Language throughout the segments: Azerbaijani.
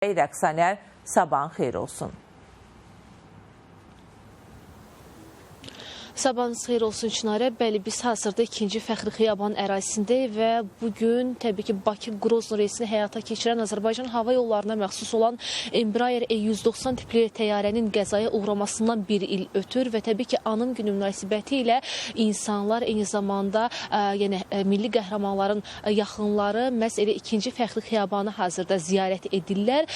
Rəqsanər, sabahın xeyir olsun. Sabahınız xeyir olsun Çinarə. Bəli, biz hazırda 2-ci Fəxri Xiyaban ərazisindəyik və bugün təbii ki Bakı Qrozno reysini həyata keçirən Azərbaycan hava yollarına məxsus olan Embraer E190 tipli təyyarənin qəzaya uğramasından bir il ötür və təbii ki anım günü münasibəti ilə insanlar eyni zamanda milli qəhrəmanların yaxınları məhz elə 2-ci Fəxri Xiyabanı hazırda ziyarət edirlər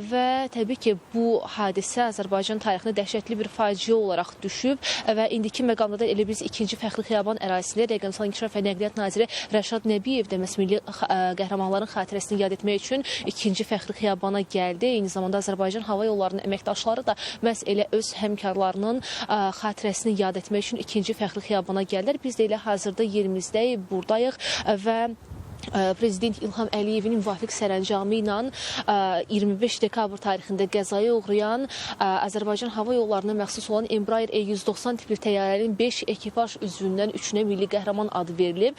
və təbii ki bu hadisə Azərbaycan tarixində dəhşətli bir faciə olaraq düşüb və indiki məqamda da elə biz 2-ci Fəxri Xiyaban ərazisində Rəqəmsal İnkişaf və Nəqliyyat Naziri Rəşad Nəbiyev də milli qəhrəmanların xatirəsini yad etmək üçün 2-ci Fəxri Xiyabana gəldi. Eyni zamanda Azərbaycan hava yollarının əməkdaşları da məhz elə öz həmkarlarının xatirəsini yad etmək üçün 2-ci Fəxri Xiyabana gəldilər. Biz də elə hazırda yerimizdəyik, buradayıq və Prezident İlham Əliyevin müvafiq sərəncamı ilə 25 dekabr tarixində qəzaya uğrayan Azərbaycan hava yollarına məxsus olan Embraer E190 tipli təyyarənin 5 ekipaj üzvündən 3-nə milli qəhrəman adı verilib.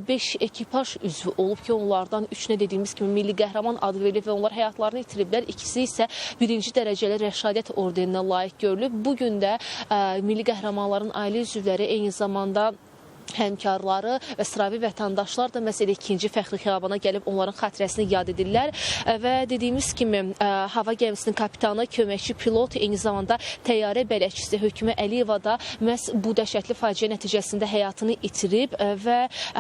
5 ekipaj üzvü olub ki, onlardan 3-nə dediyimiz kimi milli qəhrəman adı verilib və onlar həyatlarını itiriblər. İkisi isə 1-ci dərəcəli rəşadət ordeninə layiq görülüb. Bugün də milli qəhrəmanların ailə üzvləri eyni zamanda həmkarları və sıravi vətəndaşlar da məsələ 2-ci Fəxri Xiyabana gəlib onların xatirəsini yad edirlər və dediyimiz kimi hava gəmisinin kapitanı, köməkçi pilot, eyni zamanda təyyarə bələdçisi Hökümə Əliyeva da məhz bu dəhşətli faciə nəticəsində həyatını itirib və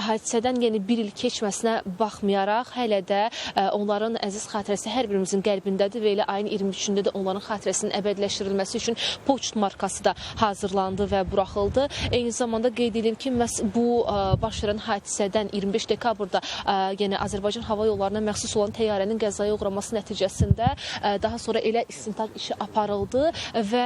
hadisədən bir il keçməsinə baxmayaraq hələ də onların əziz xatirəsi hər birimizin qəlbindədir və elə ayın 23-də də onların xatirəsinin əbədiləşdirilməsi üçün poçt markası da hazırlandı və buraxıldı. Eyni zamanda qeyd edim ki, bu baş verən hadisədən 25 dekabrda Azərbaycan hava yollarına məxsus olan təyyarənin qəzaya uğraması nəticəsində daha sonra elə istintaq işi aparıldı və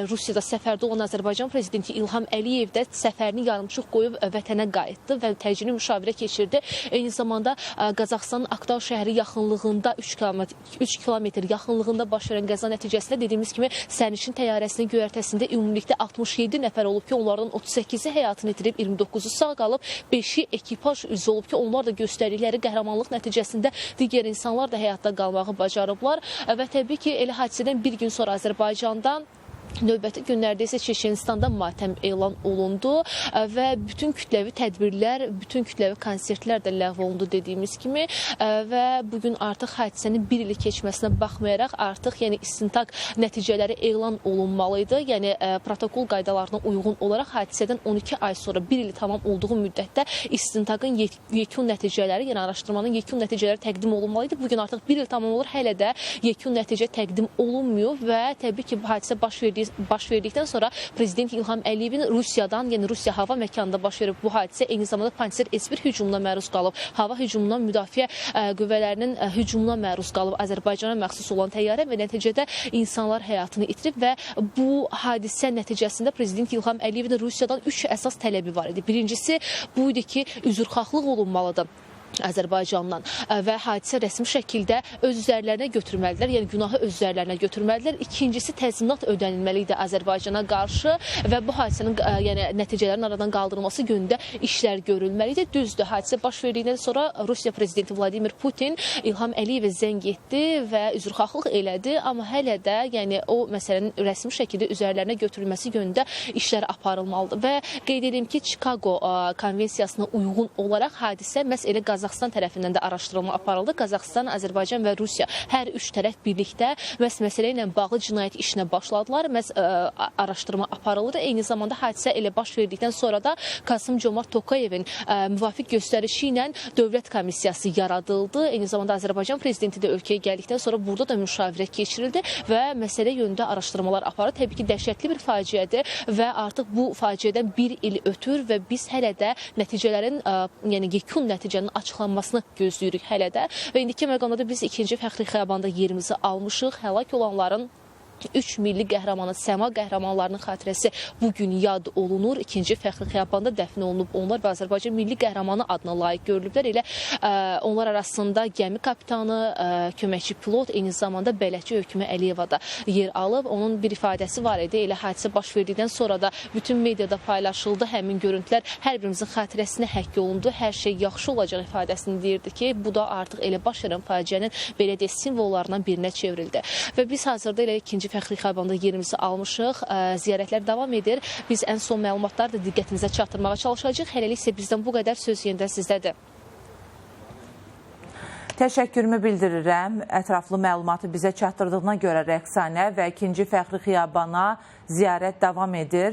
Rusiyada səfərdə olan Azərbaycan prezidenti İlham Əliyev də səfərini yarımçıq qoyub vətənə qayıtdı və təcili müşavirə keçirdi. Eyni zamanda Qazaxıstanın Aktal şəhəri yaxınlığında 3 kilometr yaxınlığında baş verən qəza nəticəsində dediyimiz kimi sərnişin təyyarəsinin göyərtəsində ümumilikdə 67 nəfər olub ki, onlardan 38-i həyatını itirib, 29-u sağ qalıb, 5-i ekipaj üzvü olub ki, onlar da göstərdikləri qəhrəmanlıq nəticəsində digər insanlar da həyatda qalmağı bacarıblar və təbii ki, elə hadisədən bir gün sonra Azərbaycanda növbəti günlərdə isə Çeçenistanda matəm elan olundu və bütün kütləvi tədbirlər, bütün kütləvi konsertlər də ləğv olundu dediyimiz kimi və bugün artıq hadisənin bir ili keçməsinə baxmayaraq artıq istintaq nəticələri elan olunmalıydı. Protokol qaydalarına uyğun olaraq hadisədən 12 ay sonra bir ili tamam olduğu müddətdə istintaqın yekun nəticələri, araşdırmanın yekun nəticələri təqdim olunmalıydı. Bugün artıq bir il tamam olur, hələ də yekun nəticə təqdim olunmuyor və təbii ki, bu hadisə baş verdikdən sonra Prezident İlham Əliyevin Rusiyadan, Rusiya hava məkanında baş verib bu hadisə eyni zamanda Panser S-1 hücumuna məruz qalıb. Hava hücumundan müdafiə qüvvələrinin hücumuna məruz qalıb Azərbaycana məxsus olan təyyarə və nəticədə insanlar həyatını itirib və bu hadisə nəticəsində Prezident İlham Əliyevin Rusiyadan 3 əsas tələbi var idi. Birincisi bu idi ki, üzrxahlıq olunmalıdır Azərbaycandan və hadisə rəsmi şəkildə öz üzərlərinə götürməlidirlər, günahı öz üzərlərinə götürməlidirlər. İkincisi, təzminat ödənilməli idi Azərbaycana qarşı və bu hadisənin nəticələrin aradan qaldırılması yönündə işlər görülməli idi. Düzdür, hadisə baş verdikdən sonra Rusiya prezidenti Vladimir Putin İlham Əliyevə zəng etdi və üzrxahlıq elədi, amma hələ də o məsələnin rəsmi şəkildə üzərlərinə götürülməsi yönündə işlər aparılmalıdır və qeyd edim ki, Chicago konvensiyasına uyğun olaraq hadisə məhz elə Qazaxıstan tərəfindən də araşdırılma aparıldı. Qazaxıstan, Azərbaycan və Rusiya hər üç tərəf birlikdə məsələ ilə bağlı cinayət işinə başladılar. Araşdırma aparıldı. Eyni zamanda hadisə elə baş verdikdən sonra da Kasım-Comart Tokayevin müvafiq göstərişi ilə dövlət komissiyası yaradıldı. Eyni zamanda Azərbaycan prezidenti də ölkəyə gəldikdən sonra burada da müşavirə keçirildi və məsələ yönündə araşdırmalar aparıldı. Təbii ki, dəhşətli bir faciədir və artıq bu faciədən bir il ötür və biz hələ də nəticələrin, yekun nəticənin açıqlanmasını gözləyirik hələ də və indiki məqamda biz 2-ci Fəxri Xiyabanda yerimizi almışıq. Həlak olanların 3 milli qəhrəmanın, Səma qəhrəmanlarının xatirəsi bugün yad olunur. 2-ci fəxri xiyabanda dəfn olunub. Onlar və Azərbaycan milli qəhrəmanı adına layiq görülüblər. Elə onlar arasında gəmi kapitanı, köməkçi pilot, eyni zamanda bələdçi Hökümə Əliyeva da yer alıb. Onun bir ifadəsi var idi. Elə hadisə baş verdikdən sonra da bütün mediada paylaşıldı. Həmin görüntülər hər birimizin xatirəsinə həkk olundu. Hər şey yaxşı olacaq ifadəsini deyirdi ki, bu da artıq elə baş verən faciənin belə deyək simvollarından birinə çevrildi. Və biz hazırda elə 2-ci fəxri xiyabanda yerimizi almışıq. Ziyarətlər davam edir. Biz ən son məlumatları da diqqətinizə çatdırmağa çalışacağıq. Hələlik isə bizdən bu qədər, söz yenidən sizdədir. Təşəkkürümü bildirirəm. Ətraflı məlumatı bizə çatdırdığına görə Rəqsanə və 2-ci fəxri xiyabana ziyarət davam edir.